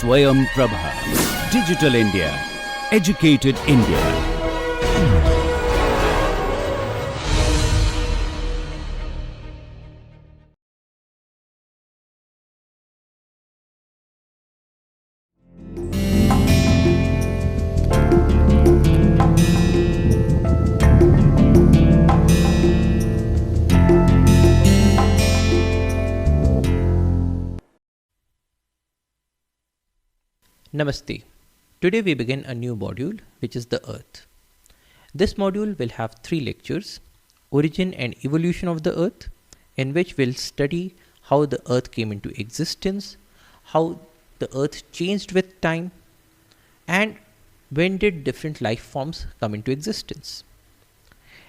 Swayam Prabha. Digital India. Educated India. Namaste. Today we begin a new module, which is the Earth. This module will have 3 lectures: Origin and Evolution of the Earth, in which we'll study how the Earth came into existence, how the Earth changed with time, and when did different life forms come into existence.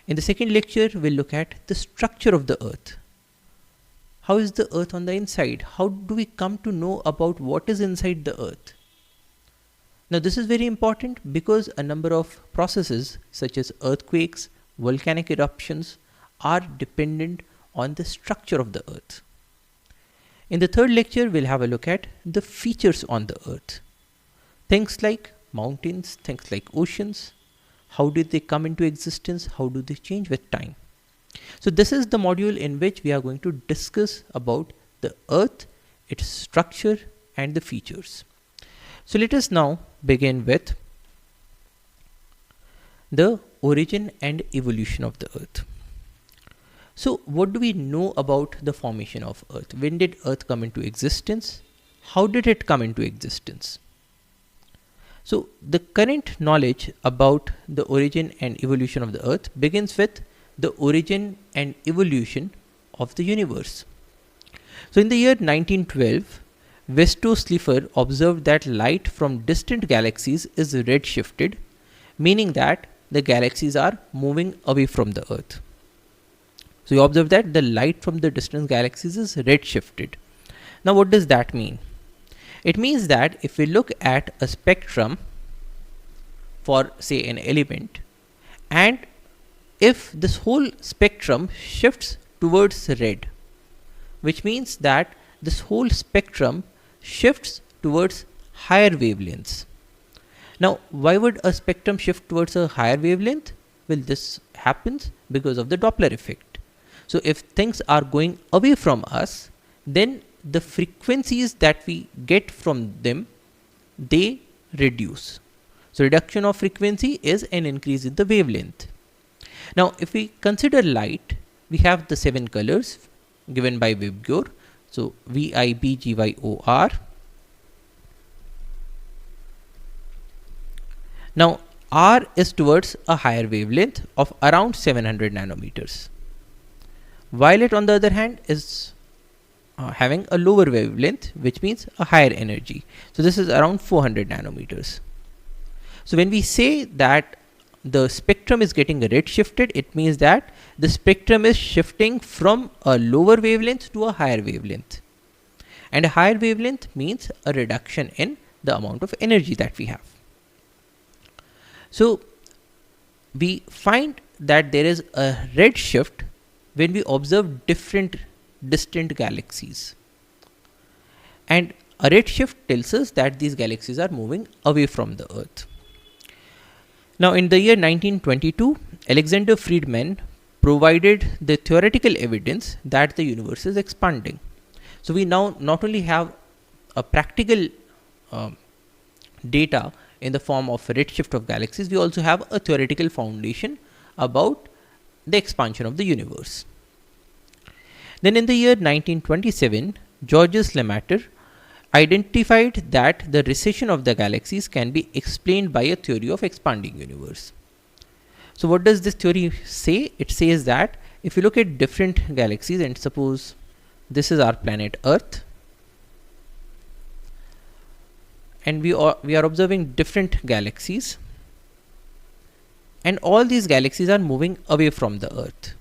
In the second lecture, we'll look at the structure of the Earth. How is the Earth on the inside? How do we come to know about what is inside the Earth? Now this is very important because a number of processes such as earthquakes, volcanic eruptions are dependent on the structure of the Earth. In the third lecture, we'll have a look at the features on the Earth. Things like mountains, things like oceans. How did they come into existence? How do they change with time? So this is the module in which we are going to discuss about the Earth, its structure and the features. So let us now begin with the origin and evolution of the Earth. So what do we know about the formation of Earth? When did Earth come into existence? How did it come into existence? So the current knowledge about the origin and evolution of the Earth begins with the origin and evolution of the universe. So in the year 1912, Westo Slipher observed that light from distant galaxies is redshifted, meaning that the galaxies are moving away from the Earth. So you observe that the light from the distant galaxies is redshifted. Now what does that mean? It means that if we look at a spectrum for say an element, and if this whole spectrum shifts towards red, which means that this whole spectrum shifts towards higher wavelengths. Now, why would a spectrum shift towards a higher wavelength? Well, this happens because of the Doppler effect. So if things are going away from us, then the frequencies that we get from them, they reduce. So reduction of frequency is an increase in the wavelength. Now, if we consider light, we have the 7 colors given by Vibgyor. So VIBGYOR. Now R is towards a higher wavelength of around 700 nanometers. Violet on the other hand is having a lower wavelength, which means a higher energy. So this is around 400 nanometers. So when we say that the spectrum is getting redshifted, it means that the spectrum is shifting from a lower wavelength to a higher wavelength. And a higher wavelength means a reduction in the amount of energy that we have. So we find that there is a red shift when we observe different distant galaxies. And a red shift tells us that these galaxies are moving away from the Earth. Now in the year 1922, Alexander Friedman provided the theoretical evidence that the universe is expanding. So we now not only have a practical data in the form of redshift of galaxies, we also have a theoretical foundation about the expansion of the universe. Then in the year 1927, Georges Lemaître identified that the recession of the galaxies can be explained by a theory of expanding universe. So what does this theory say? It says that if you look at different galaxies, and suppose this is our planet Earth, and we are observing different galaxies, and all these galaxies are moving away from the Earth.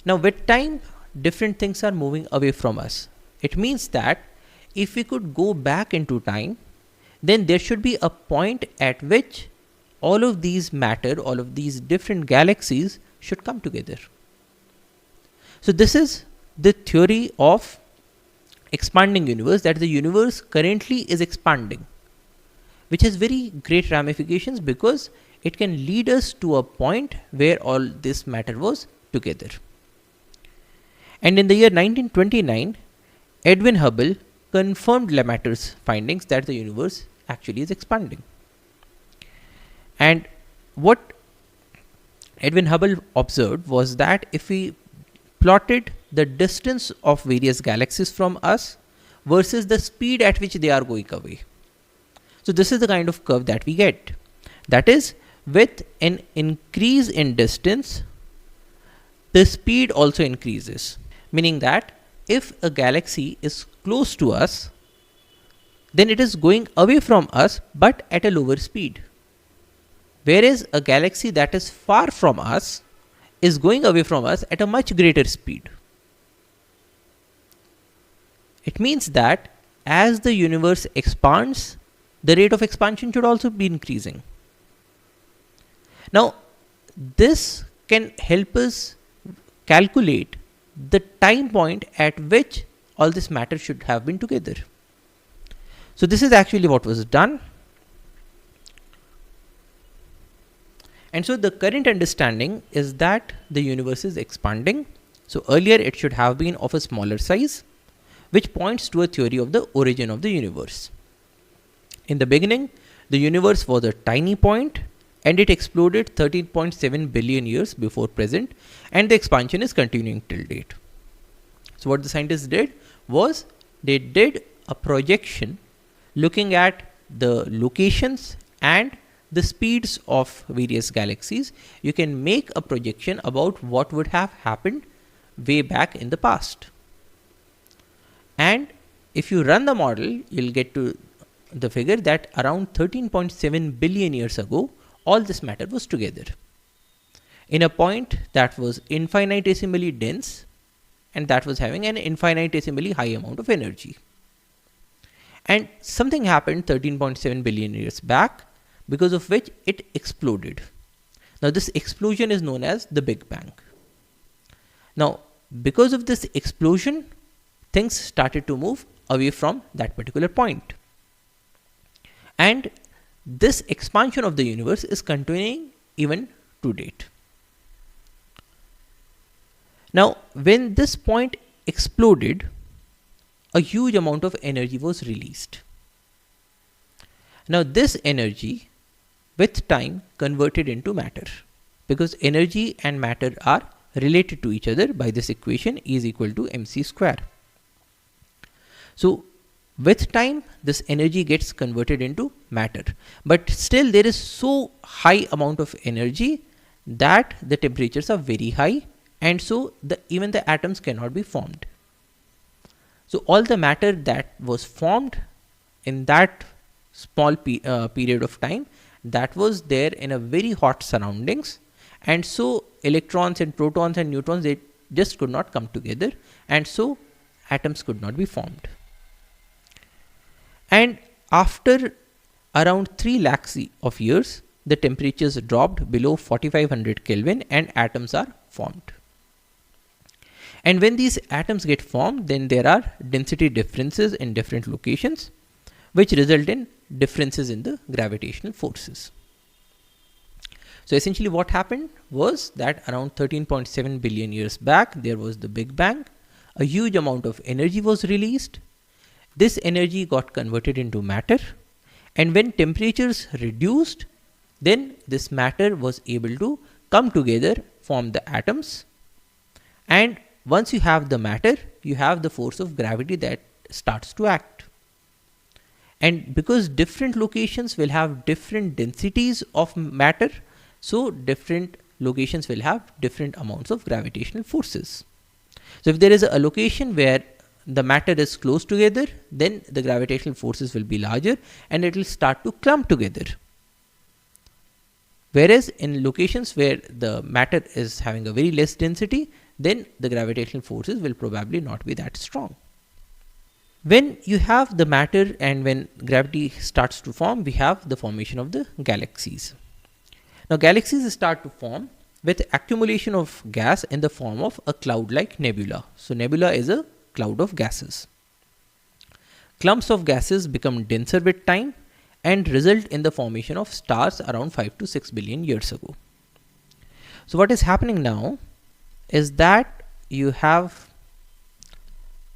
Now with time, different things are moving away from us. It means that if we could go back into time, then there should be a point at which all of these matter, all of these different galaxies should come together. So this is the theory of expanding universe, that the universe currently is expanding, which has very great ramifications because it can lead us to a point where all this matter was together. And in the year 1929, Edwin Hubble confirmed Lemaitre's findings that the universe actually is expanding. And what Edwin Hubble observed was that if we plotted the distance of various galaxies from us versus the speed at which they are going away, so this is the kind of curve that we get. That is, with an increase in distance, the speed also increases. Meaning that if a galaxy is close to us, then it is going away from us but at a lower speed. Whereas a galaxy that is far from us is going away from us at a much greater speed. It means that as the universe expands, the rate of expansion should also be increasing. Now, this can help us calculate the time point at which all this matter should have been together. So this is actually what was done. And so the current understanding is that the universe is expanding. So earlier it should have been of a smaller size, which points to a theory of the origin of the universe. In the beginning, the universe was a tiny point and it exploded 13.7 billion years before present, and the expansion is continuing till date. So what the scientists did was they did a projection looking at the locations and the speeds of various galaxies. You can make a projection about what would have happened way back in the past. And if you run the model, you'll get to the figure that around 13.7 billion years ago, all this matter was together in a point that was infinitesimally dense and that was having an infinitesimally high amount of energy. And something happened 13.7 billion years back, because of which it exploded. Now this explosion is known as the Big Bang. Now because of this explosion, things started to move away from that particular point. And this expansion of the universe is continuing even to date. Now, when this point exploded, a huge amount of energy was released. Now, this energy with time converted into matter, because energy and matter are related to each other by this equation E is equal to mc square. So with time, this energy gets converted into matter, but still there is so high amount of energy that the temperatures are very high, and so even the atoms cannot be formed. So all the matter that was formed in that small period of time, that was there in a very hot surroundings, and so electrons and protons and neutrons, they just could not come together, and so atoms could not be formed. And after around 3 lakhs of years, the temperatures dropped below 4500 Kelvin and atoms are formed. And when these atoms get formed, then there are density differences in different locations, which result in differences in the gravitational forces. So essentially what happened was that around 13.7 billion years back, there was the Big Bang. A huge amount of energy was released. This energy got converted into matter, and when temperatures reduced, then this matter was able to come together, form the atoms, and once you have the matter, you have the force of gravity that starts to act. And because different locations will have different densities of matter, so different locations will have different amounts of gravitational forces. So if there is a location where the matter is close together, then the gravitational forces will be larger and it will start to clump together. Whereas in locations where the matter is having a very less density, then the gravitational forces will probably not be that strong. When you have the matter and when gravity starts to form, we have the formation of the galaxies. Now galaxies start to form with accumulation of gas in the form of a cloud-like nebula. So nebula is a cloud of gases. Clumps of gases become denser with time and result in the formation of stars around 5 to 6 billion years ago. So what is happening now is that you have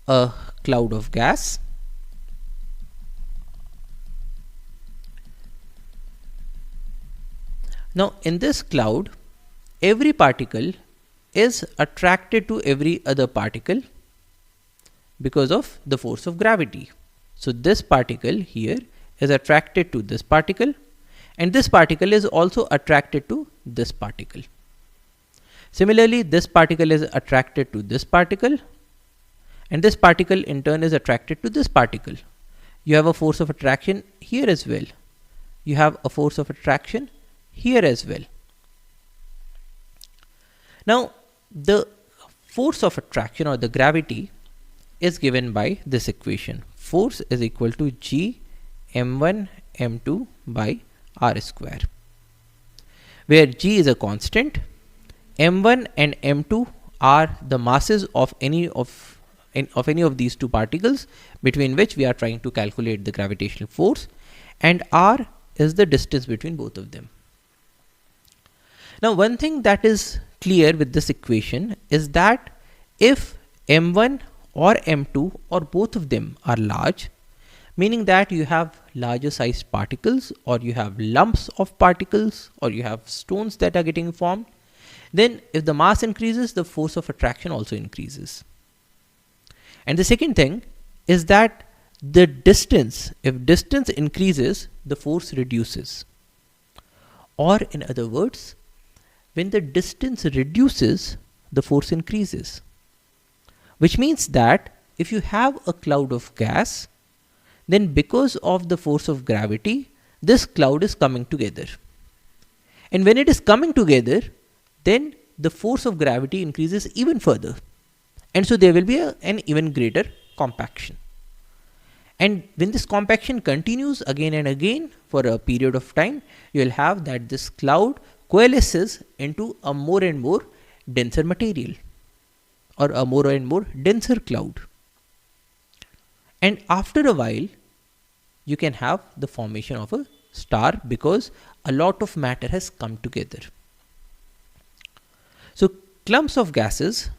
a cloud of gas. Now in this cloud, every particle is attracted to every other particle because of the force of gravity. So this particle here is attracted to this particle, and this particle is also attracted to this particle. Similarly, this particle is attracted to this particle, and this particle in turn is attracted to this particle. You have a force of attraction here as well. You have a force of attraction here as well. Now, the force of attraction or the gravity is given by this equation. Force is equal to G m1 m2 by r square, where G is a constant, m1 and m2 are the masses of any of these two particles between which we are trying to calculate the gravitational force, and r is the distance between both of them. Now, one thing that is clear with this equation is that if m1 or m2 or both of them are large, meaning that you have larger sized particles, or you have lumps of particles, or you have stones that are getting formed, then if the mass increases, the force of attraction also increases. And the second thing is that the distance, if distance increases, the force reduces. Or in other words, when the distance reduces, the force increases. Which means that if you have a cloud of gas, then because of the force of gravity, this cloud is coming together. And when it is coming together, then the force of gravity increases even further. And so there will be an even greater compaction. And when this compaction continues again and again for a period of time, you will have that this cloud coalesces into a more and more denser material, or a more and more denser cloud. And after a while, you can have the formation of a star because a lot of matter has come together. So clumps of gases,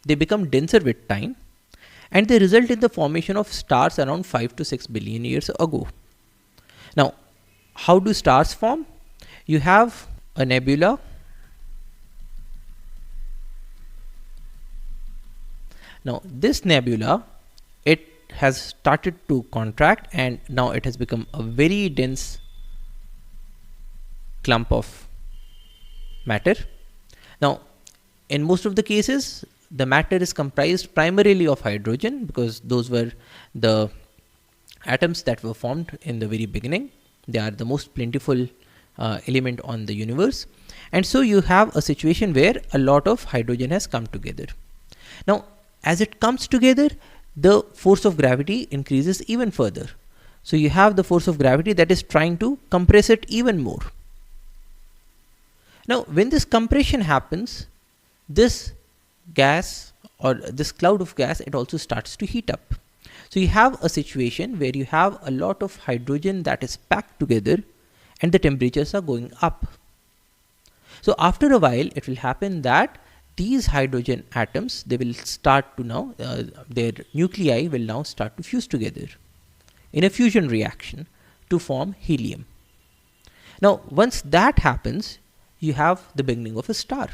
they become denser with time, and they result in the formation of stars around 5 to 6 billion years ago. Now, how do stars form? You have a nebula. Now, this nebula, it has started to contract, and now it has become a very dense clump of matter. Now, in most of the cases, the matter is comprised primarily of hydrogen, because those were the atoms that were formed in the very beginning. They are the most plentiful element on the universe. And so you have a situation where a lot of hydrogen has come together. Now, as it comes together, the force of gravity increases even further. So you have the force of gravity that is trying to compress it even more. Now, when this compression happens, this gas, or this cloud of gas, it also starts to heat up. So you have a situation where you have a lot of hydrogen that is packed together, and the temperatures are going up. So after a while, it will happen that these hydrogen atoms, they will start to now, their nuclei will now start to fuse together in a fusion reaction to form helium. Now, once that happens, you have the beginning of a star,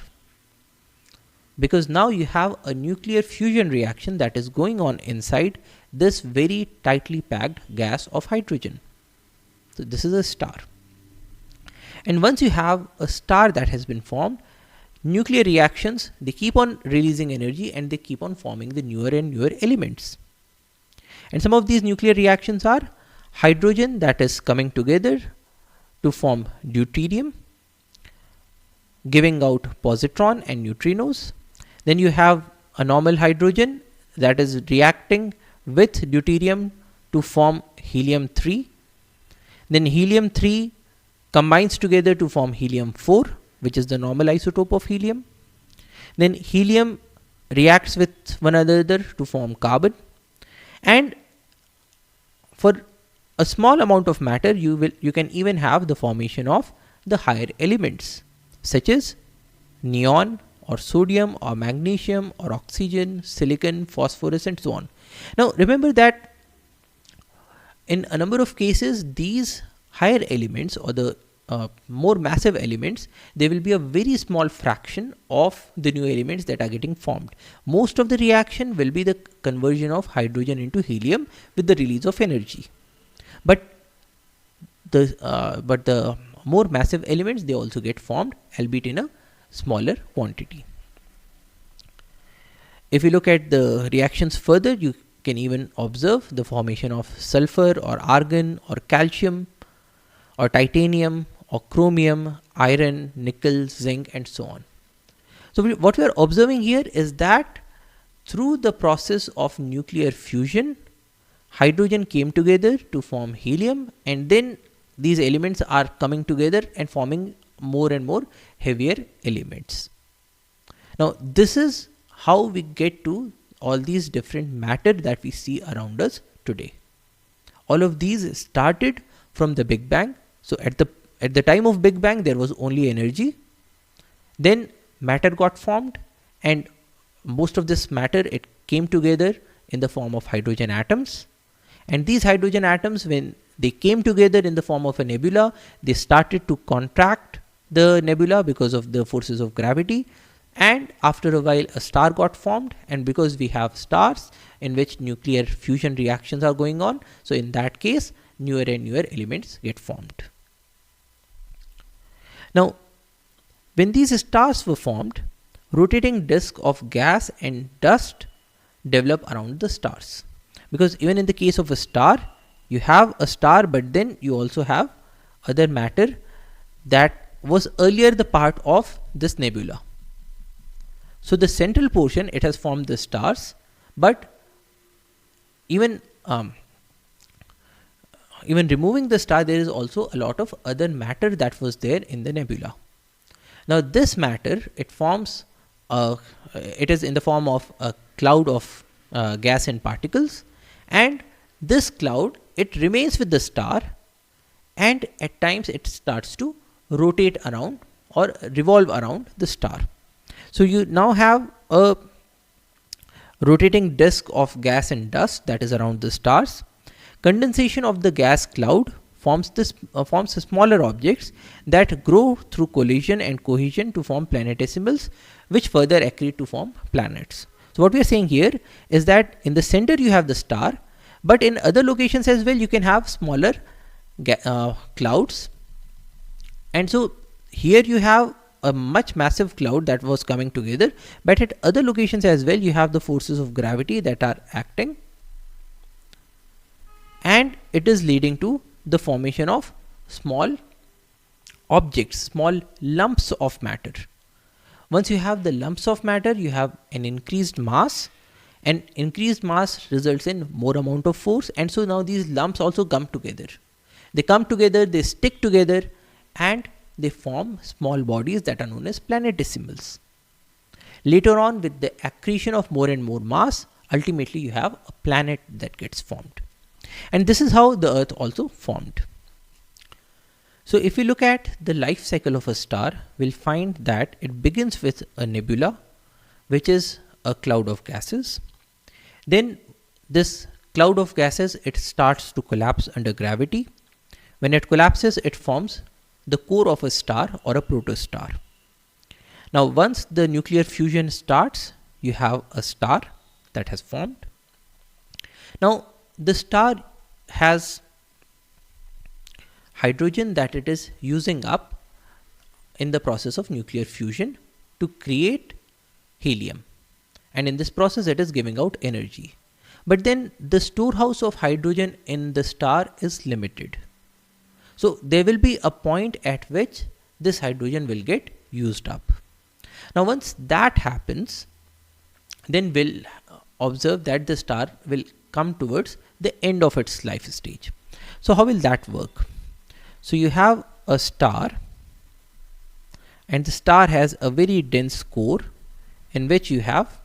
because now you have a nuclear fusion reaction that is going on inside this very tightly packed gas of hydrogen. So this is a star. And once you have a star that has been formed, nuclear reactions, they keep on releasing energy, and they keep on forming the newer and newer elements. And some of these nuclear reactions are hydrogen that is coming together to form deuterium, giving out positron and neutrinos. Then you have a normal hydrogen that is reacting with deuterium to form helium-3. Then helium-3 combines together to form helium-4, which is the normal isotope of helium. Then helium reacts with one another to form carbon, and for a small amount of matter you can even have the formation of the higher elements such as neon or sodium or magnesium or oxygen, silicon, phosphorus, and so on. Now remember that in a number of cases these higher elements or the more massive elements, they will be a very small fraction of the new elements that are getting formed. Most of the reaction will be the conversion of hydrogen into helium with the release of energy. But the more massive elements, they also get formed, albeit in a smaller quantity. If you look at the reactions further, you can even observe the formation of sulfur or argon or calcium or titanium or chromium, iron, nickel, zinc, and so on. So what we are observing here is that through the process of nuclear fusion, hydrogen came together to form helium, and then these elements are coming together and forming more and more heavier elements. Now this is how we get to all these different matter that we see around us today. All of these started from the Big Bang. So at the time of Big Bang there was only energy, then matter got formed, and most of this matter, it came together in the form of hydrogen atoms, and these hydrogen atoms, when they came together in the form of a nebula, they started to contract the nebula because of the forces of gravity, and after a while a star got formed, and because we have stars in which nuclear fusion reactions are going on, so in that case newer and newer elements get formed. Now when these stars were formed, rotating disk of gas and dust develop around the stars, because even in the case of a star, you have a star, but then you also have other matter that was earlier the part of this nebula. So the central portion, it has formed the stars, but even removing the star, there is also a lot of other matter that was there in the nebula. Now this matter, it forms it is in the form of a cloud of gas and particles, and this cloud, it remains with the star, and at times it starts to rotate around or revolve around the star. So you now have a rotating disk of gas and dust that is around the stars. Condensation of the gas cloud forms smaller objects that grow through collision and cohesion to form planetesimals, which further accrete to form planets. So what we are saying here is that in the center you have the star, but in other locations as well you can have smaller clouds, and so here you have a much massive cloud that was coming together, but at other locations as well you have the forces of gravity that are acting, and it is leading to the formation of small objects, small lumps of matter. Once you have the lumps of matter, you have an increased mass, and increased mass results in more amount of force, and so now these lumps also come together. They come together, they stick together, and they form small bodies that are known as planetesimals. Later on, with the accretion of more and more mass, ultimately you have a planet that gets formed. And this is how the Earth also formed. So if we look at the life cycle of a star, we'll find that it begins with a nebula, which is a cloud of gases. Then this cloud of gases, it starts to collapse under gravity. When it collapses, it forms the core of a star or a protostar. Now once the nuclear fusion starts, you have a star that has formed. Now the star has hydrogen that it is using up in the process of nuclear fusion to create helium, and in this process it is giving out energy. But then the storehouse of hydrogen in the star is limited. So there will be a point at which this hydrogen will get used up. Now once that happens, then we'll observe that the star will come towards the end of its life stage. So how will that work? So you have a star and the star has a very dense core in which you have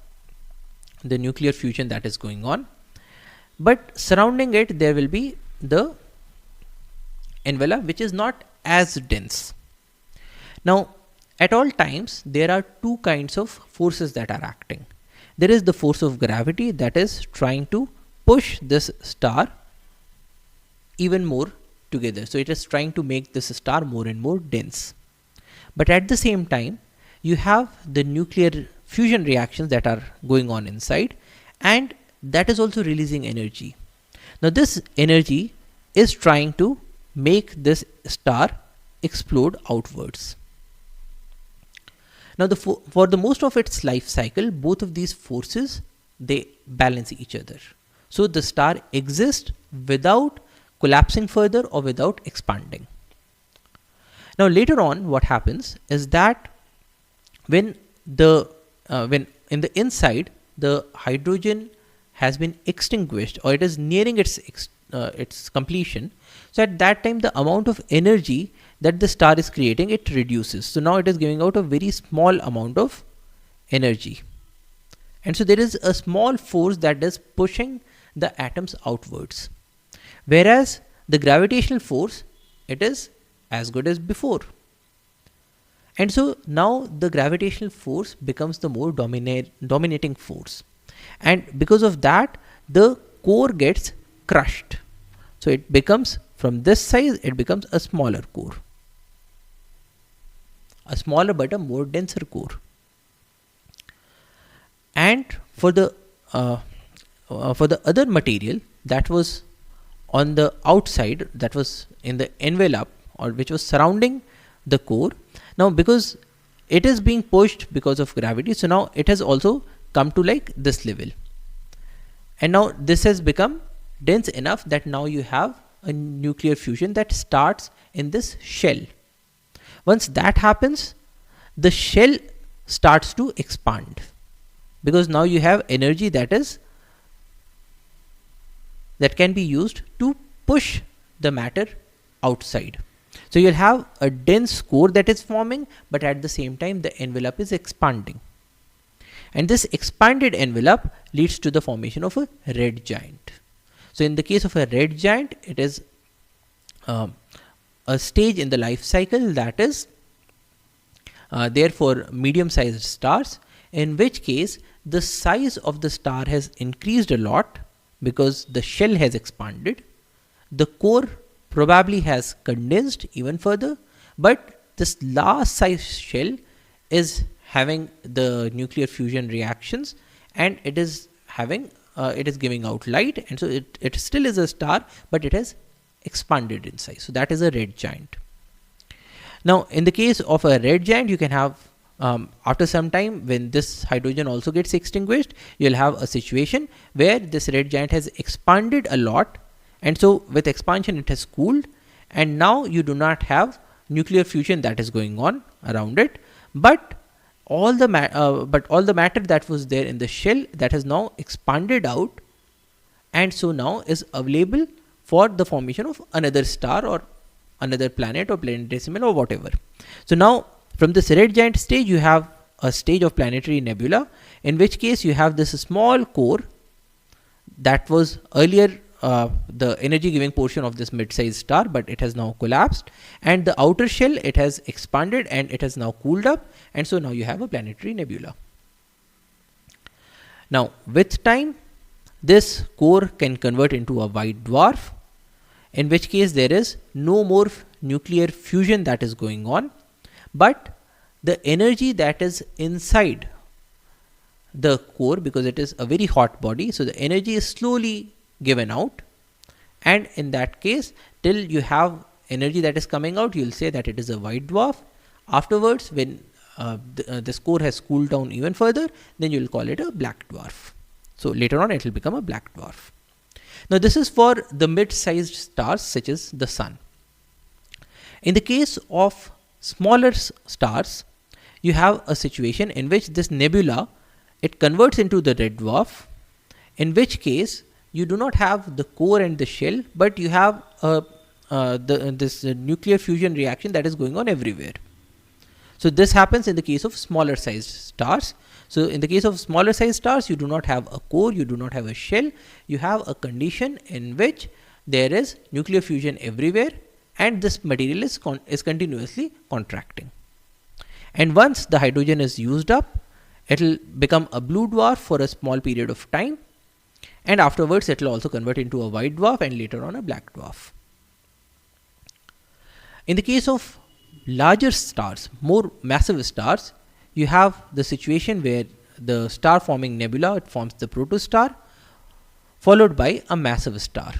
the nuclear fusion that is going on, but surrounding it there will be the envelope which is not as dense. Now at all times there are two kinds of forces that are acting. There is the force of gravity that is trying to push this star even more together, so it is trying to make this star more and more dense. But at the same time you have the nuclear fusion reactions that are going on inside, and that is also releasing energy. Now this energy is trying to make this star explode outwards. Now for the most of its life cycle, both of these forces, they balance each other. So the star exists without collapsing further or without expanding. Now later on what happens is that when in the inside the hydrogen has been extinguished or it is nearing its completion, so at that time the amount of energy that the star is creating, it reduces. So now it is giving out a very small amount of energy, and so there is a small force that is pushing the atoms outwards, whereas the gravitational force, it is as good as before. And so now the gravitational force becomes the more dominating force, and because of that the core gets crushed. So it becomes, from this size it becomes a smaller core, a smaller but a more denser core. And for the other material that was on the outside, that was in the envelope or which was surrounding the core, now because it is being pushed because of gravity, so now it has also come to like this level, and now this has become dense enough that now you have a nuclear fusion that starts in this shell. Once that happens, the shell starts to expand, because now you have energy that can be used to push the matter outside. So you'll have a dense core that is forming, but at the same time the envelope is expanding, and this expanded envelope leads to the formation of a red giant. So in the case of a red giant, it is a stage in the life cycle that is there for medium sized stars, in which case the size of the star has increased a lot because the shell has expanded, the core probably has condensed even further, but this last size shell is having the nuclear fusion reactions, and it is giving out light, and so it still is a star, but it has expanded in size. So that is a red giant. Now in the case of a red giant, you can have after some time, when this hydrogen also gets extinguished, you'll have a situation where this red giant has expanded a lot, and so with expansion it has cooled, and now you do not have nuclear fusion that is going on around it, but all the matter that was there in the shell, that has now expanded out, and so now is available for the formation of another star or another planet or planetesimal or whatever. So now from this red giant stage, you have a stage of planetary nebula, in which case you have this small core that was earlier the energy giving portion of this mid-sized star, but it has now collapsed, and the outer shell, it has expanded and it has now cooled up, and so now you have a planetary nebula. Now with time, this core can convert into a white dwarf, in which case there is no more nuclear fusion that is going on, but the energy that is inside the core, because it is a very hot body, so the energy is slowly given out, and in that case, till you have energy that is coming out, you will say that it is a white dwarf. Afterwards, when this core has cooled down even further, then you will call it a black dwarf. So later on it will become a black dwarf. Now this is for the mid-sized stars such as the sun. In the case of smaller stars, you have a situation in which this nebula, it converts into the red dwarf, in which case you do not have the core and the shell, but you have this nuclear fusion reaction that is going on everywhere. So this happens in the case of smaller sized stars. So in the case of smaller sized stars, you do not have a core, you do not have a shell, you have a condition in which there is nuclear fusion everywhere and this material is continuously contracting. And once the hydrogen is used up, it will become a blue dwarf for a small period of time, and afterwards it will also convert into a white dwarf and later on a black dwarf. In the case of larger stars, more massive stars, you have the situation where the star forming nebula, it forms the protostar followed by a massive star.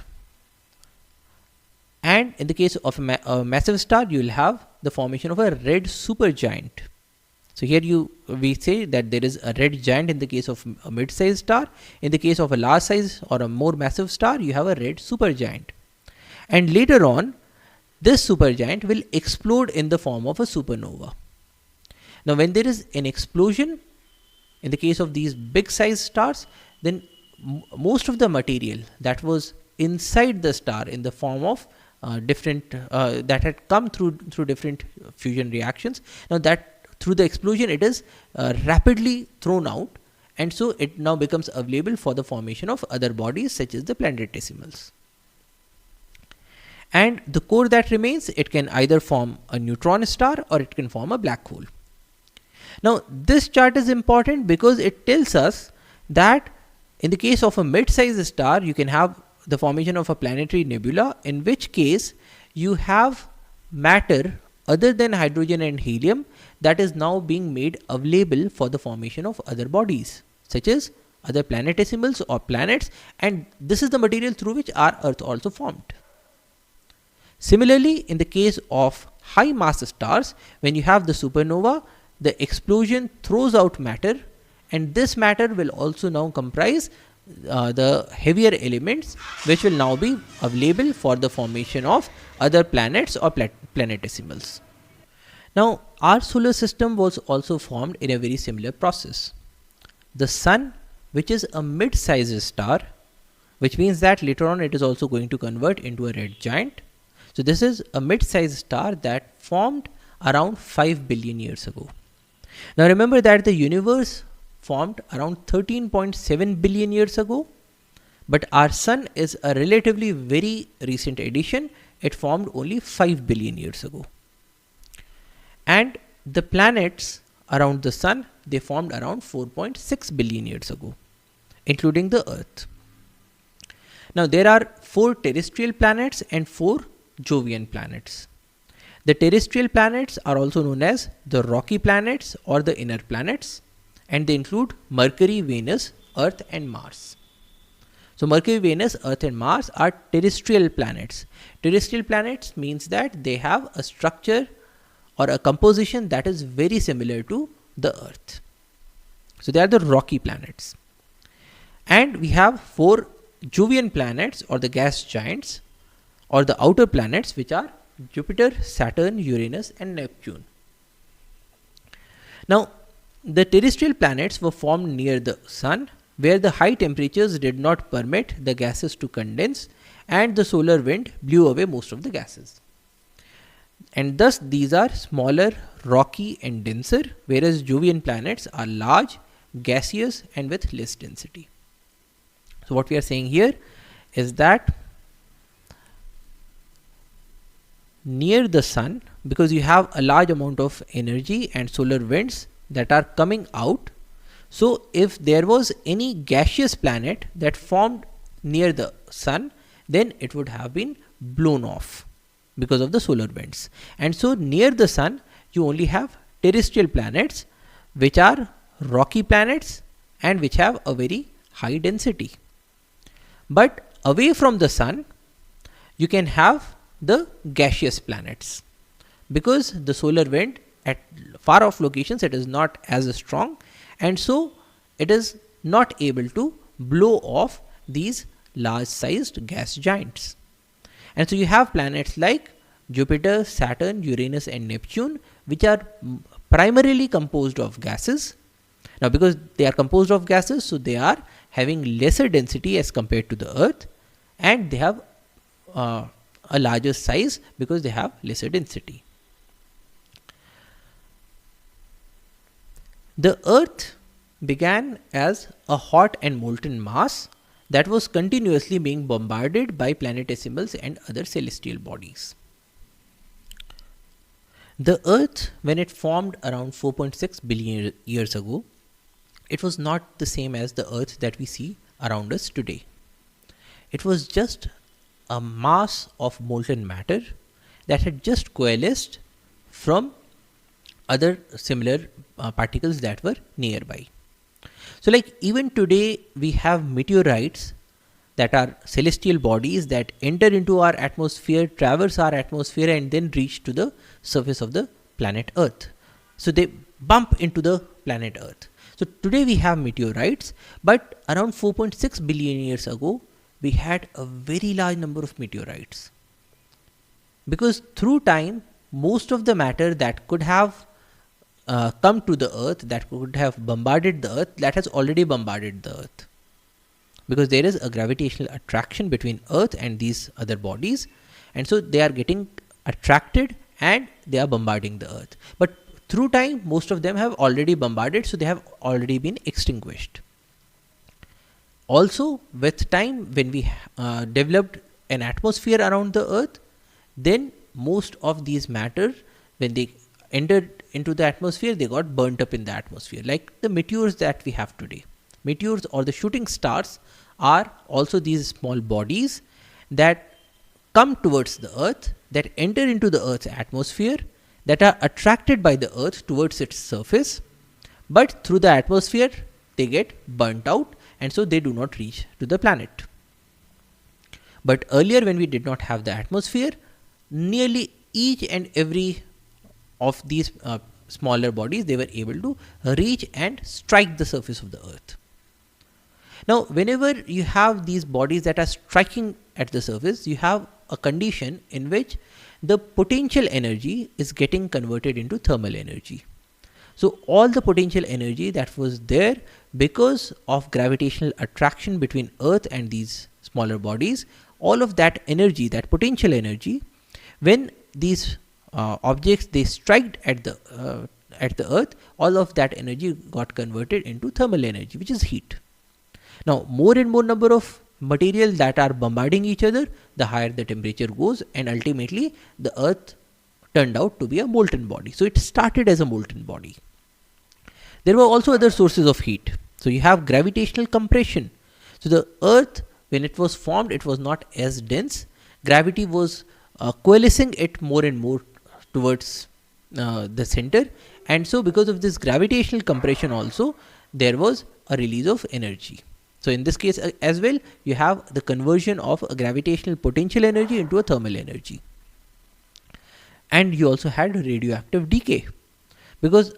And in the case of a massive star, you will have the formation of a red supergiant. So here we say that there is a red giant in the case of a mid-sized star. In the case of a large size or a more massive star, you have a red supergiant. And later on, this supergiant will explode in the form of a supernova. Now when there is an explosion, in the case of these big sized stars, then most of the material that was inside the star in the form of that had come through different fusion reactions, now that through the explosion it is rapidly thrown out, and so it now becomes available for the formation of other bodies such as the planetesimals. And the core that remains, it can either form a neutron star or it can form a black hole. Now this chart is important because it tells us that in the case of a mid-sized star, you can have the formation of a planetary nebula, in which case you have matter other than hydrogen and helium that is now being made available for the formation of other bodies such as other planetesimals or planets, and this is the material through which our Earth also formed. Similarly, in the case of high mass stars, when you have the supernova, the explosion throws out matter, and this matter will also now comprise the heavier elements which will now be available for the formation of other planets or planetesimals. Now our solar system was also formed in a very similar process. The sun, which is a mid-sized star, which means that later on it is also going to convert into a red giant. So this is a mid-sized star that formed around 5 billion years ago. Now remember that the universe formed around 13.7 billion years ago, but our sun is a relatively very recent addition. It formed only 5 billion years ago. And the planets around the sun, they formed around 4.6 billion years ago, including the Earth. Now there are 4 terrestrial planets and 4 Jovian planets. The terrestrial planets are also known as the rocky planets or the inner planets, and they include Mercury, Venus, Earth and Mars. So Mercury, Venus, Earth and Mars are terrestrial planets. Terrestrial planets means that they have a structure or a composition that is very similar to the Earth. So they are the rocky planets. And we have 4 Jovian planets or the gas giants or the outer planets, which are Jupiter, Saturn, Uranus and Neptune. Now the terrestrial planets were formed near the sun, where the high temperatures did not permit the gases to condense and the solar wind blew away most of the gases. And thus these are smaller, rocky and denser, whereas Jovian planets are large, gaseous and with less density. So what we are saying here is that near the sun, because you have a large amount of energy and solar winds that are coming out, so if there was any gaseous planet that formed near the sun, then it would have been blown off because of the solar winds. And so near the sun you only have terrestrial planets, which are rocky planets and which have a very high density. But away from the sun you can have the gaseous planets, because the solar wind at far off locations, it is not as strong, and so it is not able to blow off these large sized gas giants. And so you have planets like Jupiter, Saturn, Uranus and Neptune, which are primarily composed of gases. Now because they are composed of gases, so they are having lesser density as compared to the Earth, and they have a larger size because they have lesser density. The Earth began as a hot and molten mass that was continuously being bombarded by planetesimals and other celestial bodies. The Earth, when it formed around 4.6 billion years ago, it was not the same as the Earth that we see around us today. It was just a mass of molten matter that had just coalesced from other similar particles that were nearby. So, like even today, we have meteorites that are celestial bodies that enter into our atmosphere, traverse our atmosphere, and then reach to the surface of the planet Earth. So, they bump into the planet Earth. So, today we have meteorites, but around 4.6 billion years ago, we had a very large number of meteorites. Because through time, most of the matter that could have come to the Earth, that could have bombarded the Earth, that has already bombarded the Earth. Because there is a gravitational attraction between Earth and these other bodies, and so they are getting attracted and they are bombarding the Earth. But through time, most of them have already bombarded, so they have already been extinguished. Also, with time, when we developed an atmosphere around the Earth, then most of these matter, when they entered into the atmosphere, they got burnt up in the atmosphere, like the meteors that we have today. Meteors or the shooting stars are also these small bodies that come towards the Earth, that enter into the Earth's atmosphere, that are attracted by the Earth towards its surface, but through the atmosphere they get burnt out, and so they do not reach to the planet. But earlier, when we did not have the atmosphere, nearly each and every of these smaller bodies, they were able to reach and strike the surface of the Earth. Now, whenever you have these bodies that are striking at the surface, you have a condition in which the potential energy is getting converted into thermal energy. So, all the potential energy that was there because of gravitational attraction between Earth and these smaller bodies, all of that energy, that potential energy, when these objects they struck at the Earth, all of that energy got converted into thermal energy, which is heat. Now, more and more number of materials that are bombarding each other, the higher the temperature goes, and ultimately the Earth turned out to be a molten body. So, it started as a molten body. There were also other sources of heat. So, you have gravitational compression. So, the Earth, when it was formed, it was not as dense. Gravity was coalescing it more and more towards the center, and so because of this gravitational compression also, there was a release of energy. So, in this case as well, you have the conversion of a gravitational potential energy into a thermal energy. And you also had radioactive decay, because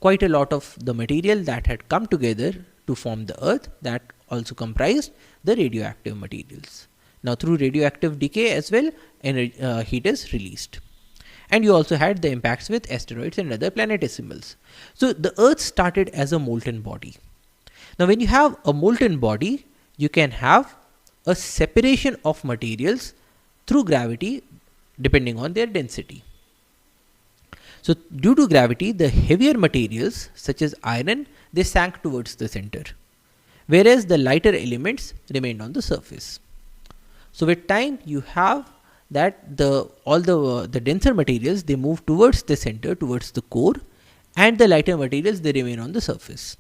quite a lot of the material that had come together to form the Earth, that also comprised the radioactive materials. Now, through radioactive decay as well, heat is released. And you also had the impacts with asteroids and other planetesimals. So, the Earth started as a molten body. Now, when you have a molten body, you can have a separation of materials through gravity depending on their density. So, due to gravity, the heavier materials such as iron, they sank towards the center, whereas the lighter elements remained on the surface. So, with time, you have that all the denser materials, they move towards the center, towards the core, and the lighter materials, they remain on the surface.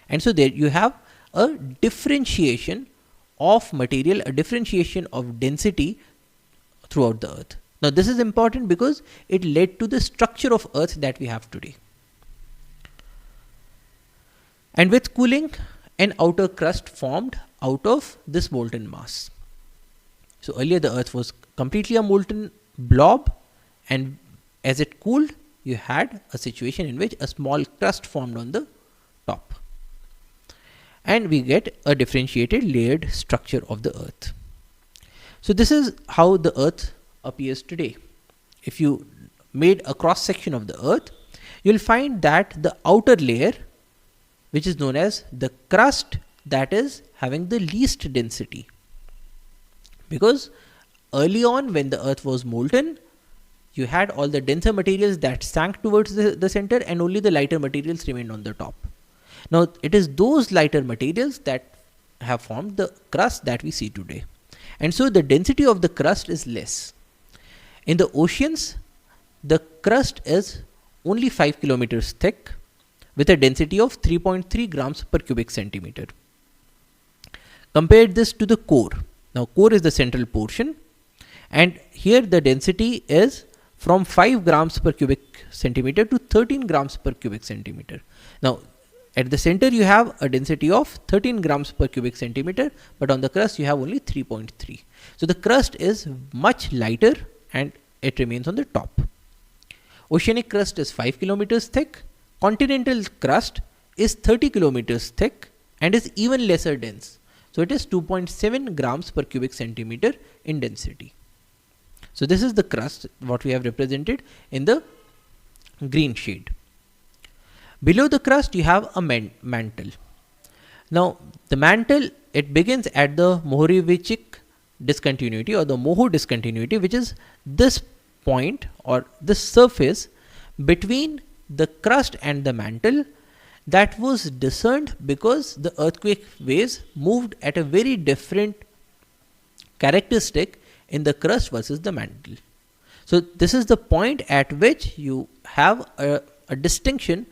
And so, there you have a differentiation of material, a differentiation of density throughout the Earth. Now, this is important because it led to the structure of Earth that we have today. And with cooling, an outer crust formed out of this molten mass. So, earlier the Earth was completely a molten blob, and as it cooled, you had a situation in which a small crust formed on the top. And we get a differentiated layered structure of the Earth. So, this is how the Earth appears today. If you made a cross section of the Earth, you will find that the outer layer, which is known as the crust, that is having the least density. Because early on, when the Earth was molten, you had all the denser materials that sank towards the center, and only the lighter materials remained on the top. Now, it is those lighter materials that have formed the crust that we see today. And so the density of the crust is less. In the oceans, the crust is only 5 kilometers thick with a density of 3.3 grams per cubic centimeter. Compare this to the core. Now, core is the central portion, and here the density is from 5 grams per cubic centimeter to 13 grams per cubic centimeter. Now, at the center you have a density of 13 grams per cubic centimeter, but on the crust you have only 3.3. So the crust is much lighter and it remains on the top. Oceanic crust is 5 kilometers thick. Continental crust is 30 kilometers thick and is even lesser dense. So it is 2.7 grams per cubic centimeter in density. So this is the crust, what we have represented in the green shade. Below the crust you have a mantle. Now the mantle, it begins at the Mohorovičić discontinuity or the Moho discontinuity, which is this point or this surface between the crust and the mantle that was discerned because the earthquake waves moved at a very different characteristic in the crust versus the mantle. So this is the point at which you have a distinction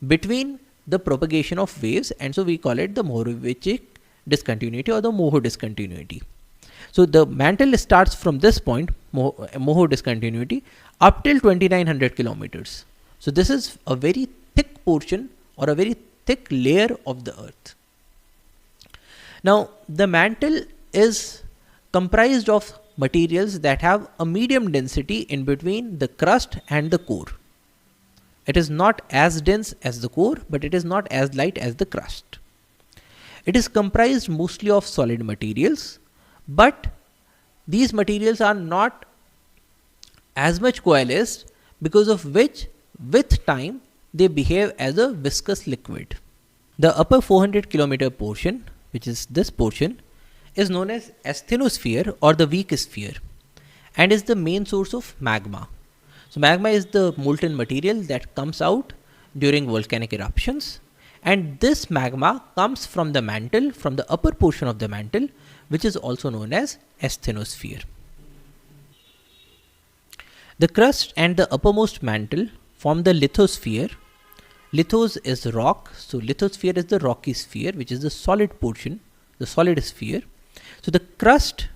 between the propagation of waves, and so we call it the Mohorovičić discontinuity or the Moho discontinuity. So the mantle starts from this point, Moho discontinuity, up till 2900 kilometers. So this is a very thick portion or a very thick layer of the earth. Now the mantle is comprised of materials that have a medium density in between the crust and the core. It is not as dense as the core, but it is not as light as the crust. It is comprised mostly of solid materials, but these materials are not as much coalesced, because of which with time they behave as a viscous liquid. The upper 400 kilometer portion, which is this portion, is known as asthenosphere or the weak sphere and is the main source of magma. So magma is the molten material that comes out during volcanic eruptions, and this magma comes from the mantle, from the upper portion of the mantle, which is also known as asthenosphere. The crust and the uppermost mantle form the lithosphere. Lithos is rock, so lithosphere is the rocky sphere, which is the solid portion, the solid sphere. So the crust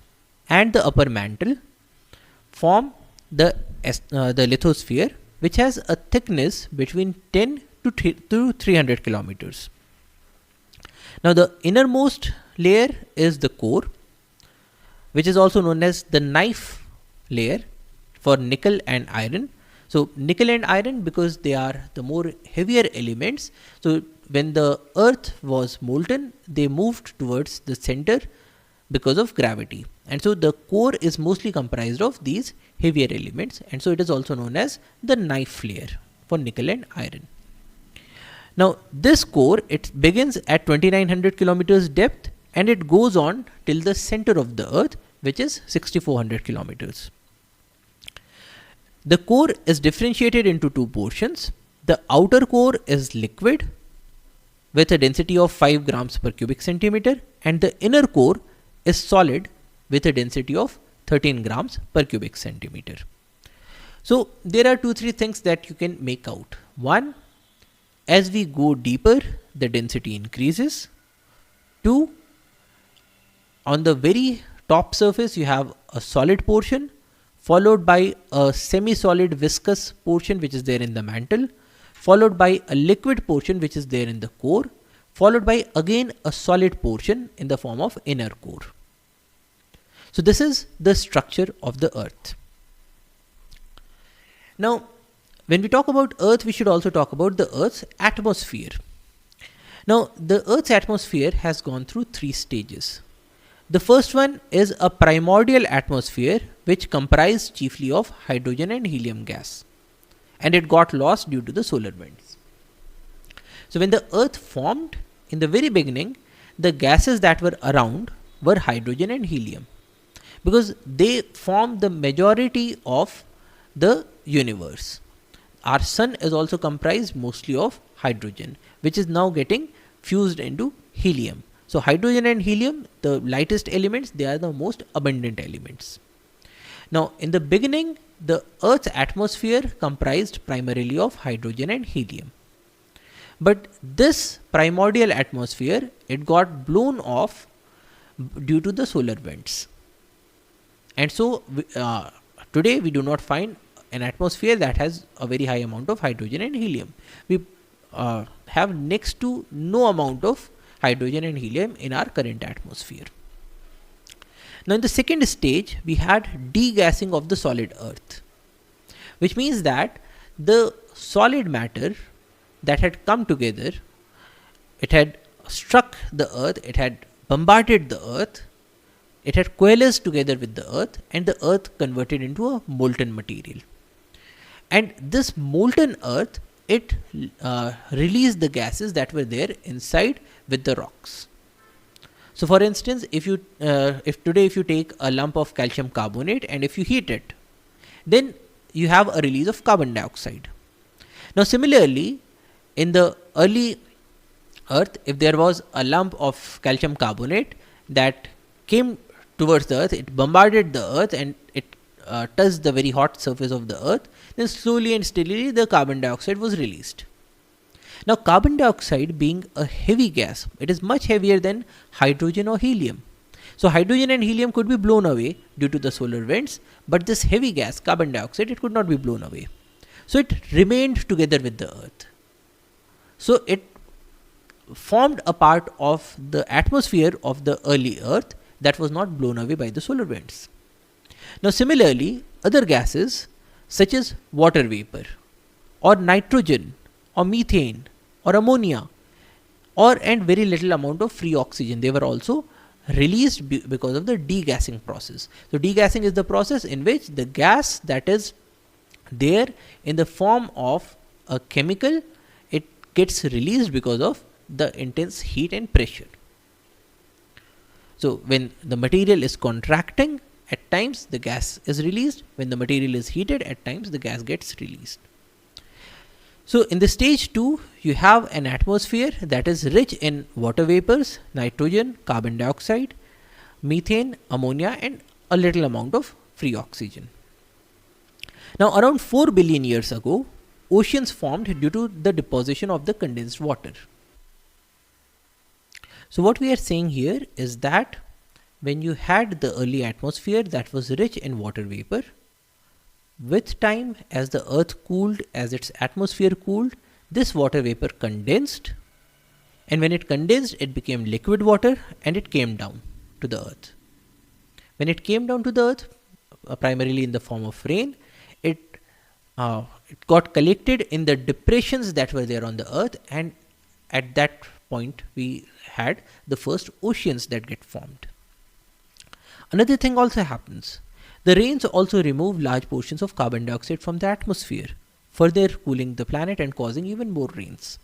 and the upper mantle form the lithosphere, which has a thickness between 10 to 300 kilometers. Now the innermost layer is the core, which is also known as the knife layer for nickel and iron. So nickel and iron, because they are the more heavier elements, so when the earth was molten, they moved towards the center because of gravity, and so the core is mostly comprised of these heavier elements, and so it is also known as the knife layer for nickel and iron. Now this core, it begins at 2900 kilometers depth and it goes on till the center of the earth, which is 6400 kilometers. The core is differentiated into two portions. The outer core is liquid with a density of 5 grams per cubic centimeter, and the inner core is solid with a density of 13 grams per cubic centimeter. So there are 2-3 things that you can make out. One, as we go deeper, the density increases. Two, on the very top surface you have a solid portion, followed by a semi-solid viscous portion which is there in the mantle, followed by a liquid portion which is there in the core, followed by again a solid portion in the form of inner core. So this is the structure of the earth. Now when we talk about earth, we should also talk about the earth's atmosphere. Now the earth's atmosphere has gone through 3 stages. The first one is a primordial atmosphere which comprised chiefly of hydrogen and helium gas, and it got lost due to the solar winds. So when the earth formed, in the very beginning, the gases that were around were hydrogen and helium, because they form the majority of the universe. Our sun is also comprised mostly of hydrogen, which is now getting fused into helium. So hydrogen and helium, the lightest elements, they are the most abundant elements. Now, in the beginning, the Earth's atmosphere comprised primarily of hydrogen and helium. But this primordial atmosphere, it got blown off due to the solar winds. And so, today we do not find an atmosphere that has a very high amount of hydrogen and helium. We have next to no amount of hydrogen and helium in our current atmosphere. Now, in the second stage, we had degassing of the solid Earth, which means that the solid matter that had come together, it had struck the Earth, it had bombarded the Earth, it had coalesced together with the Earth, and the Earth converted into a molten material. And this molten Earth, it released the gases that were there inside with the rocks. So, for instance, if today you take a lump of calcium carbonate and if you heat it, then you have a release of carbon dioxide. Now, similarly, in the early Earth, if there was a lump of calcium carbonate that came towards the Earth, it bombarded the Earth and it touched the very hot surface of the Earth, then slowly and steadily the carbon dioxide was released. Now, carbon dioxide being a heavy gas, it is much heavier than hydrogen or helium. So, hydrogen and helium could be blown away due to the solar winds, but this heavy gas, carbon dioxide, it could not be blown away. So, it remained together with the Earth. So, it formed a part of the atmosphere of the early Earth that was not blown away by the solar winds. Now, similarly, other gases such as water vapor or nitrogen or methane or ammonia and very little amount of free oxygen, they were also released because of the degassing process. So, degassing is the process in which the gas that is there in the form of a chemical, it gets released because of the intense heat and pressure. So, when the material is contracting, at times the gas is released. When the material is heated, at times the gas gets released. So, in the stage 2, you have an atmosphere that is rich in water vapors, nitrogen, carbon dioxide, methane, ammonia, and a little amount of free oxygen. Now, around 4 billion years ago, oceans formed due to the deposition of the condensed water. So, what we are saying here is that when you had the early atmosphere that was rich in water vapor, with time, as the Earth cooled, as its atmosphere cooled, this water vapor condensed, and when it condensed, it became liquid water and it came down to the Earth. When it came down to the Earth, primarily in the form of rain, it got collected in the depressions that were there on the Earth, and at that point, we had the first oceans that get formed. Another thing also happens. The rains also remove large portions of carbon dioxide from the atmosphere, further cooling the planet and causing even more rains.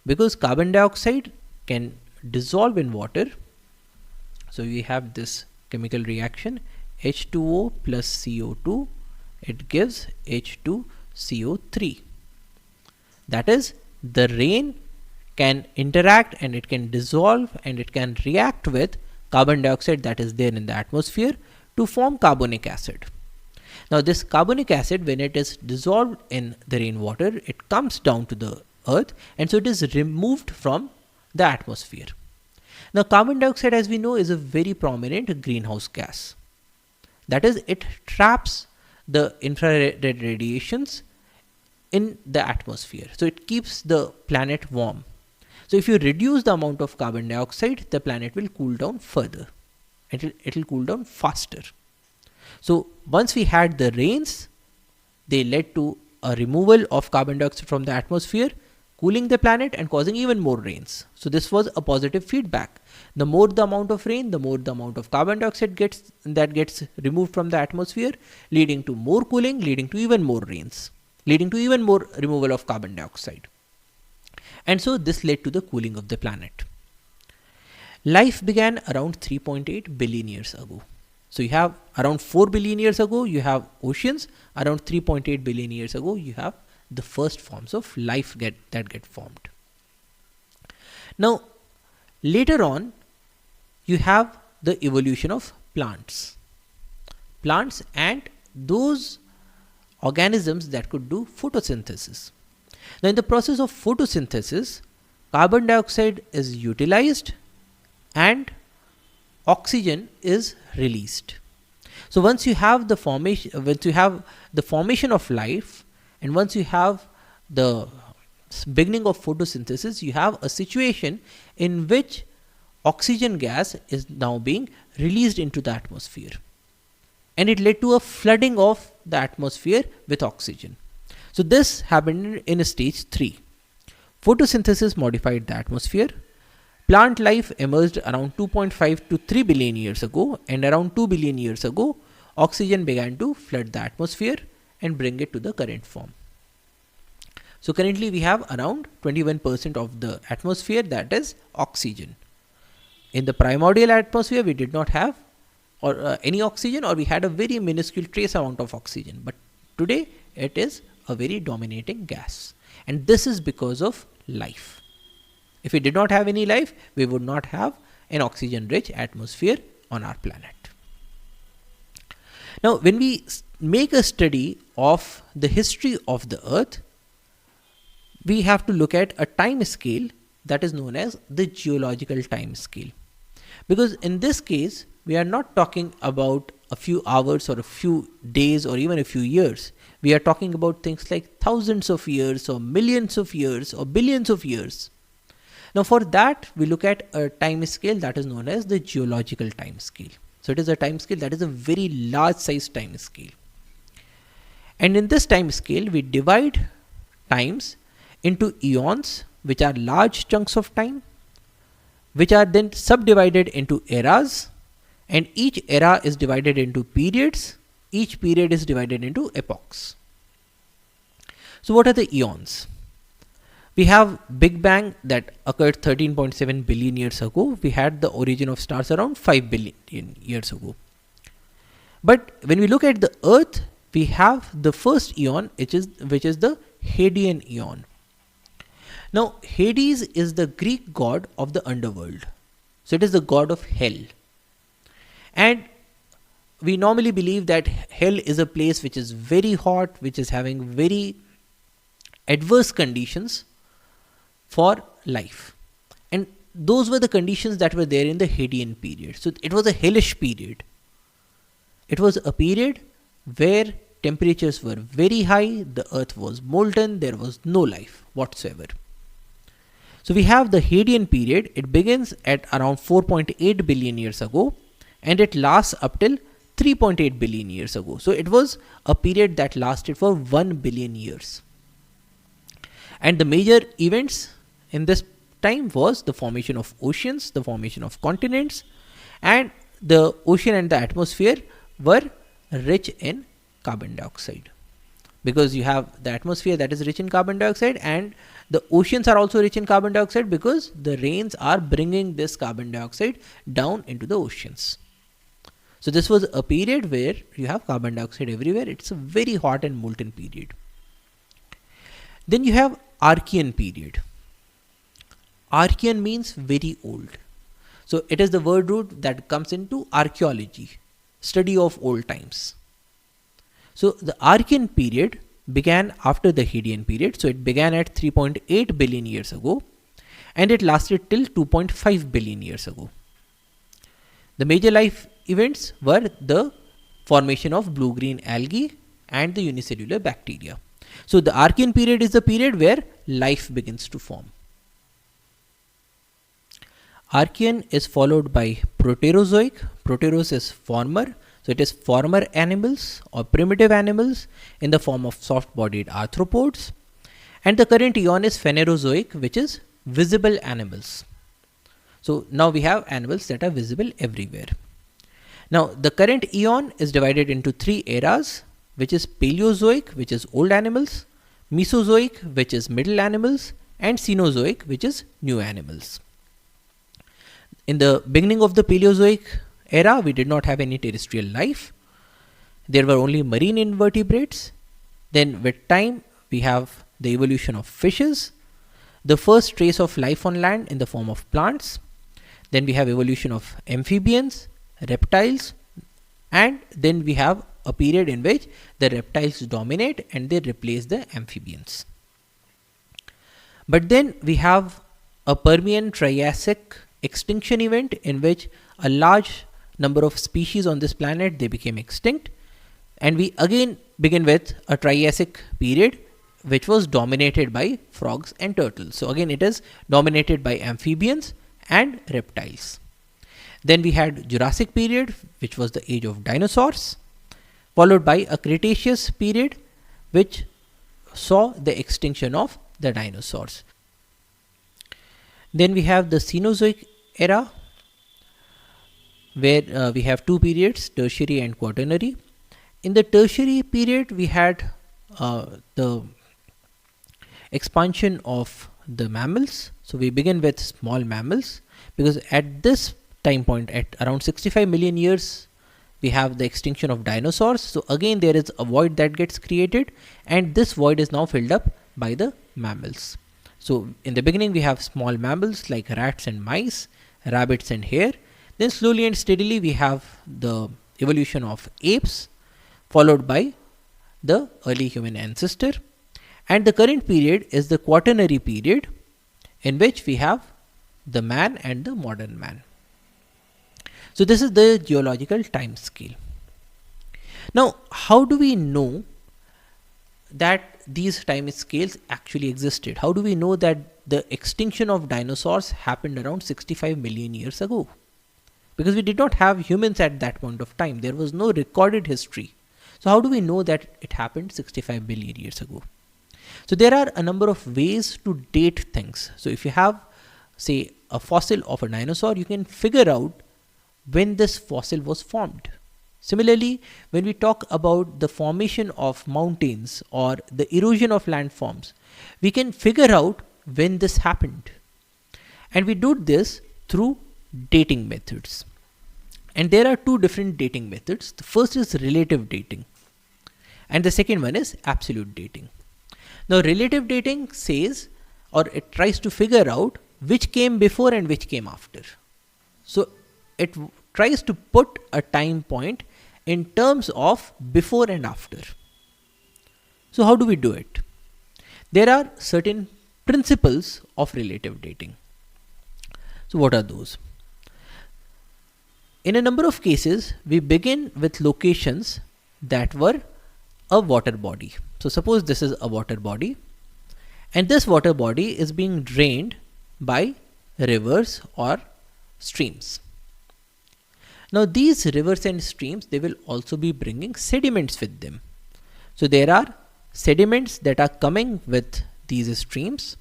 Because carbon dioxide can dissolve in water, so we have this chemical reaction H2O plus CO2, it gives H2CO3. That is, the rain can interact and it can dissolve and it can react with carbon dioxide that is there in the atmosphere to form carbonic acid. Now, this carbonic acid, when it is dissolved in the rainwater, it comes down to the Earth, and so it is removed from the atmosphere. Now, carbon dioxide, as we know, is a very prominent greenhouse gas. That is, it traps the infrared radiations in the atmosphere. So, it keeps the planet warm. So, if you reduce the amount of carbon dioxide, the planet will cool down further. It will cool down faster. So, once we had the rains, they led to a removal of carbon dioxide from the atmosphere, cooling the planet and causing even more rains. So, this was a positive feedback. The more the amount of rain, the more the amount of carbon dioxide gets removed from the atmosphere, leading to more cooling, leading to even more rains, leading to even more removal of carbon dioxide. And so, this led to the cooling of the planet. Life began around 3.8 billion years ago. So you have around 4 billion years ago, you have oceans. Around 3.8 billion years ago, you have the first forms of life that get formed. Now, later on, you have the evolution of plants. Plants and those organisms that could do photosynthesis. Now, in the process of photosynthesis, carbon dioxide is utilized and oxygen is released. So once you have the formation of life, and once you have the beginning of photosynthesis, you have a situation in which oxygen gas is now being released into the atmosphere, and it led to a flooding of the atmosphere with oxygen. So this happened in stage 3. Photosynthesis modified the atmosphere. Plant life emerged around 2.5 to 3 billion years ago, and around 2 billion years ago, oxygen began to flood the atmosphere and bring it to the current form. So currently we have around 21% of the atmosphere that is oxygen. In the primordial atmosphere, we did not have any oxygen, or we had a very minuscule trace amount of oxygen. But today it is a very dominating gas. And this is because of life. If we did not have any life, we would not have an oxygen-rich atmosphere on our planet. Now, when we make a study of the history of the Earth, we have to look at a time scale that is known as the geological time scale. Because in this case, we are not talking about a few hours or a few days or even a few years. We are talking about things like thousands of years or millions of years or billions of years. Now for that, we look at a time scale that is known as the geological time scale. So it is a time scale that is a very large size time scale. And in this time scale, we divide times into eons, which are large chunks of time, which are then subdivided into eras, and each era is divided into periods. Each period is divided into epochs. So what are the eons? We have Big Bang that occurred 13.7 billion years ago. We had the origin of stars around 5 billion years ago. But when we look at the Earth, we have the first eon, which is the Hadian eon. Now, Hades is the Greek god of the underworld. So it is the god of hell. And we normally believe that hell is a place which is very hot, which is having very adverse conditions for life. And those were the conditions that were there in the Hadian period. So it was a hellish period. It was a period where temperatures were very high, the earth was molten, there was no life whatsoever. So we have the Hadian period. It begins at around 4.8 billion years ago, and it lasts up till 3.8 billion years ago. So it was a period that lasted for 1 billion years. And the major events in this time was the formation of oceans, the formation of continents, and the ocean and the atmosphere were rich in carbon dioxide. Because you have the atmosphere that is rich in carbon dioxide, and the oceans are also rich in carbon dioxide because the rains are bringing this carbon dioxide down into the oceans. So this was a period where you have carbon dioxide everywhere. It's a very hot and molten period. Then you have Archaean period. Archaean means very old. So it is the word root that comes into archaeology, study of old times. So the Archaean period began after the Hadian period. So it began at 3.8 billion years ago, and it lasted till 2.5 billion years ago. The major life events were the formation of blue-green algae and the unicellular bacteria. So the Archean period is the period where life begins to form. Archean is followed by Proterozoic. Proteros is former. So it is former animals or primitive animals in the form of soft-bodied arthropods. And the current eon is Phanerozoic, which is visible animals. So now we have animals that are visible everywhere. Now the current eon is divided into 3 eras, which is Paleozoic, which is old animals, Mesozoic, which is middle animals, and Cenozoic, which is new animals. In the beginning of the Paleozoic era, we did not have any terrestrial life. There were only marine invertebrates. Then with time, we have the evolution of fishes, the first trace of life on land in the form of plants. Then we have evolution of amphibians, reptiles, and then we have a period in which the reptiles dominate and they replace the amphibians. But then we have a Permian Triassic extinction event in which a large number of species on this planet, they became extinct, and we again begin with a Triassic period which was dominated by frogs and turtles. So again it is dominated by amphibians and reptiles. Then we had Jurassic period, which was the age of dinosaurs, followed by a Cretaceous period which saw the extinction of the dinosaurs. Then we have the Cenozoic era, where we have two periods, tertiary and quaternary. In the tertiary period, we had the expansion of the mammals. So we begin with small mammals, because at this time point, at around 65 million years, we have the extinction of dinosaurs. So again there is a void that gets created, and this void is now filled up by the mammals. So in the beginning we have small mammals like rats and mice, rabbits and hare. Then slowly and steadily we have the evolution of apes, followed by the early human ancestor. And the current period is the quaternary period, in which we have the man and the modern man. So this is the geological time scale. Now, how do we know that these time scales actually existed? How do we know that the extinction of dinosaurs happened around 65 million years ago? Because we did not have humans at that point of time. There was no recorded history. So how do we know that it happened 65 billion years ago? So there are a number of ways to date things. So if you have, say, a fossil of a dinosaur, you can figure out when this fossil was formed. Similarly, when we talk about the formation of mountains or the erosion of landforms, we can figure out when this happened. And we do this through dating methods. And there are two different dating methods. The first is relative dating, and the second one is absolute dating. Now, relative dating says, or it tries to figure out which came before and which came after. So it tries to put a time point in terms of before and after. So how do we do it? There are certain principles of relative dating. So what are those? In a number of cases, we begin with locations that were a water body. So suppose this is a water body, and this water body is being drained by rivers or streams. Now these rivers and streams, they will also be bringing sediments with them. So there are sediments that are coming with these streams,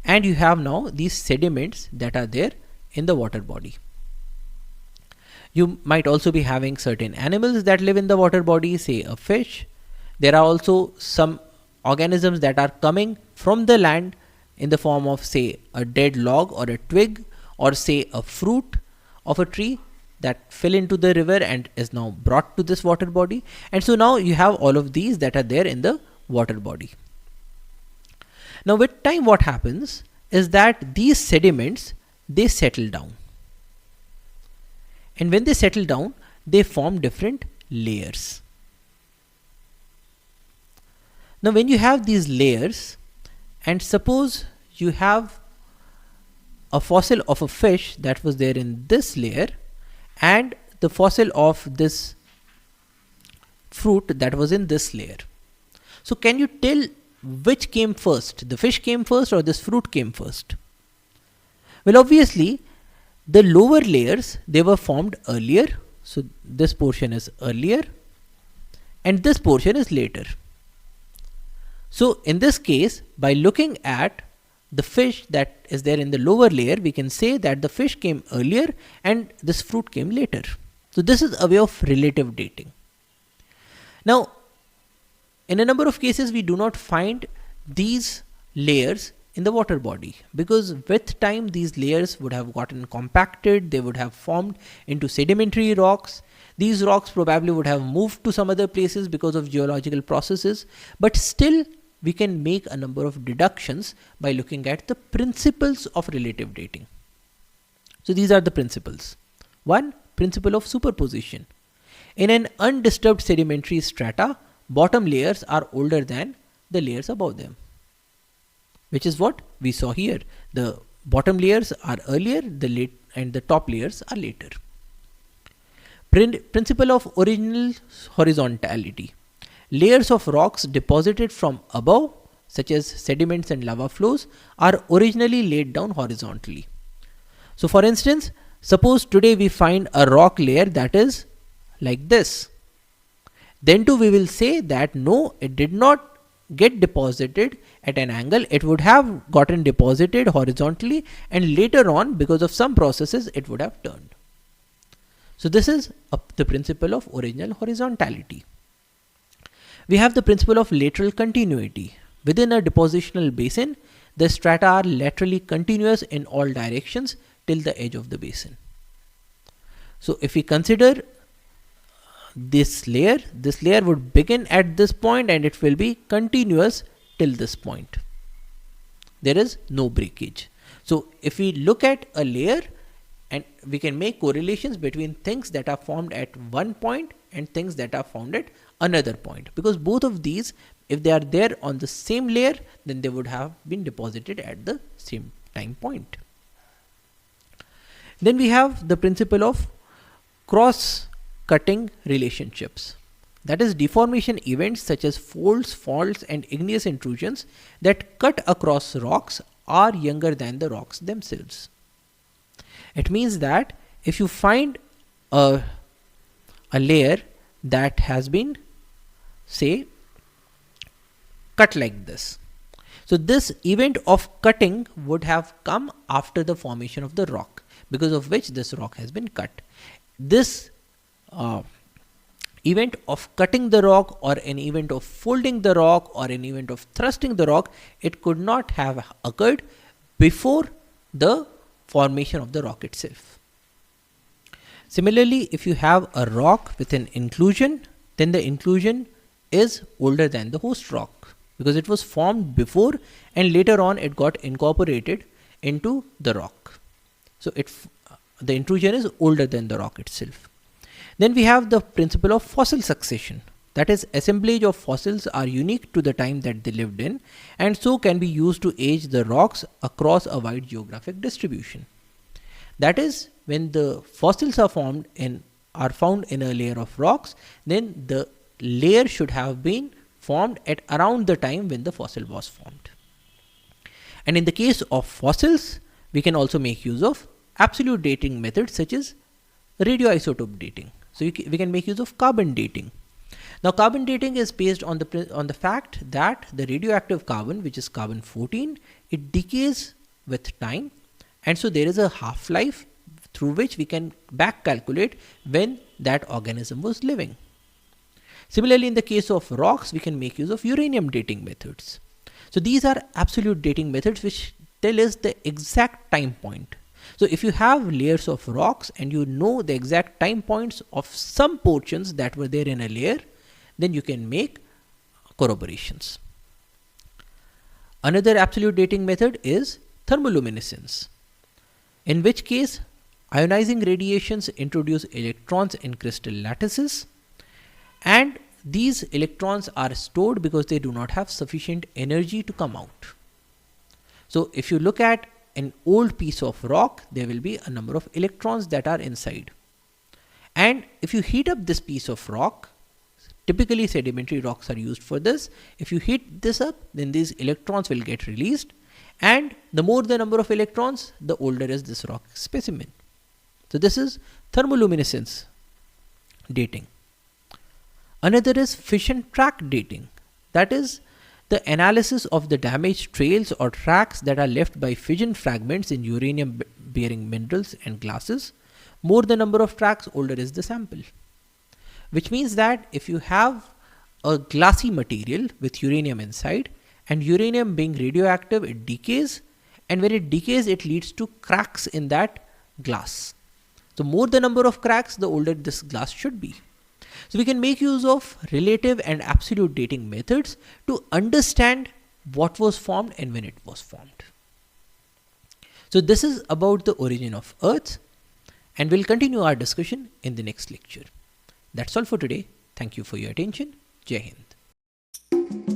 and you have now these sediments that are there in the water body. You might also be having certain animals that live in the water body, say a fish. There are also some organisms that are coming from the land in the form of, say, a dead log or a twig, or say a fruit of a tree that fell into the river and is now brought to this water body. And so now you have all of these that are there in the water body. Now with time, what happens is that these sediments, they settle down. And when they settle down, they form different layers. Now when you have these layers, and suppose you have a fossil of a fish that was there in this layer, and the fossil of this fruit that was in this layer. So can you tell which came first? The fish came first or this fruit came first? Well, obviously the lower layers, they were formed earlier. So this portion is earlier and this portion is later. So in this case, by looking at the fish that is there in the lower layer, we can say that the fish came earlier and this fruit came later. So this is a way of relative dating. Now, in a number of cases, we do not find these layers in the water body, because with time these layers would have gotten compacted, they would have formed into sedimentary rocks. These rocks probably would have moved to some other places because of geological processes, but still we can make a number of deductions by looking at the principles of relative dating. So these are the principles. One, principle of superposition. In an undisturbed sedimentary strata, bottom layers are older than the layers above them, which is what we saw here. The bottom layers are earlier, and the top layers are later. Principle of original horizontality. Layers of rocks deposited from above, such as sediments and lava flows, are originally laid down horizontally. So for instance, suppose today we find a rock layer that is like this. Then too we will say that no, it did not get deposited at an angle, it would have gotten deposited horizontally, and later on, because of some processes, it would have turned. So this is the principle of original horizontality. We have the principle of lateral continuity. Within a depositional basin, the strata are laterally continuous in all directions till the edge of the basin. So if we consider this layer would begin at this point and it will be continuous till this point. There is no breakage. So if we look at a layer, and we can make correlations between things that are formed at one point and things that are formed at another point, because both of these, if they are there on the same layer, then they would have been deposited at the same time point. Then we have the principle of cross-cutting relationships. That is, deformation events such as folds, faults and igneous intrusions that cut across rocks are younger than the rocks themselves. It means that if you find a layer that has been, say, cut like this, so this event of cutting would have come after the formation of the rock, because of which this rock has been cut. This event of cutting the rock, or an event of folding the rock, or an event of thrusting the rock, it could not have occurred before the formation of the rock itself. Similarly, if you have a rock with an inclusion, then the inclusion is older than the host rock, because it was formed before and later on it got incorporated into the rock. So the intrusion is older than the rock itself. Then we have the principle of fossil succession. That is, assemblage of fossils are unique to the time that they lived in, and so can be used to age the rocks across a wide geographic distribution. That is, when the fossils are found in a layer of rocks, then the layer should have been formed at around the time when the fossil was formed. And in the case of fossils, we can also make use of absolute dating methods such as radioisotope dating. So we can make use of carbon dating. Now carbon dating is based on the fact that the radioactive carbon, which is carbon 14, it decays with time, and so there is a half-life through which we can back calculate when that organism was living. Similarly, in the case of rocks, we can make use of uranium dating methods. So these are absolute dating methods which tell us the exact time point. So if you have layers of rocks and you know the exact time points of some portions that were there in a layer, then you can make corroborations. Another absolute dating method is thermoluminescence, in which case ionizing radiations introduce electrons in crystal lattices, and these electrons are stored because they do not have sufficient energy to come out. So if you look at an old piece of rock, there will be a number of electrons that are inside. And if you heat up this piece of rock, typically sedimentary rocks are used for this. If you heat this up, then these electrons will get released, and the more the number of electrons, the older is this rock specimen. So this is thermoluminescence dating. Another is fission track dating. That is the analysis of the damaged trails or tracks that are left by fission fragments in uranium bearing minerals and glasses. More the number of tracks, older is the sample. Which means that if you have a glassy material with uranium inside, And uranium being radioactive, it decays, and when it decays, it leads to cracks in that glass. So more the number of cracks, the older this glass should be. So we can make use of relative and absolute dating methods to understand what was formed and when it was formed. So this is about the origin of Earth, and we'll continue our discussion in the next lecture. That's all for today. Thank you for your attention. Jai Hind.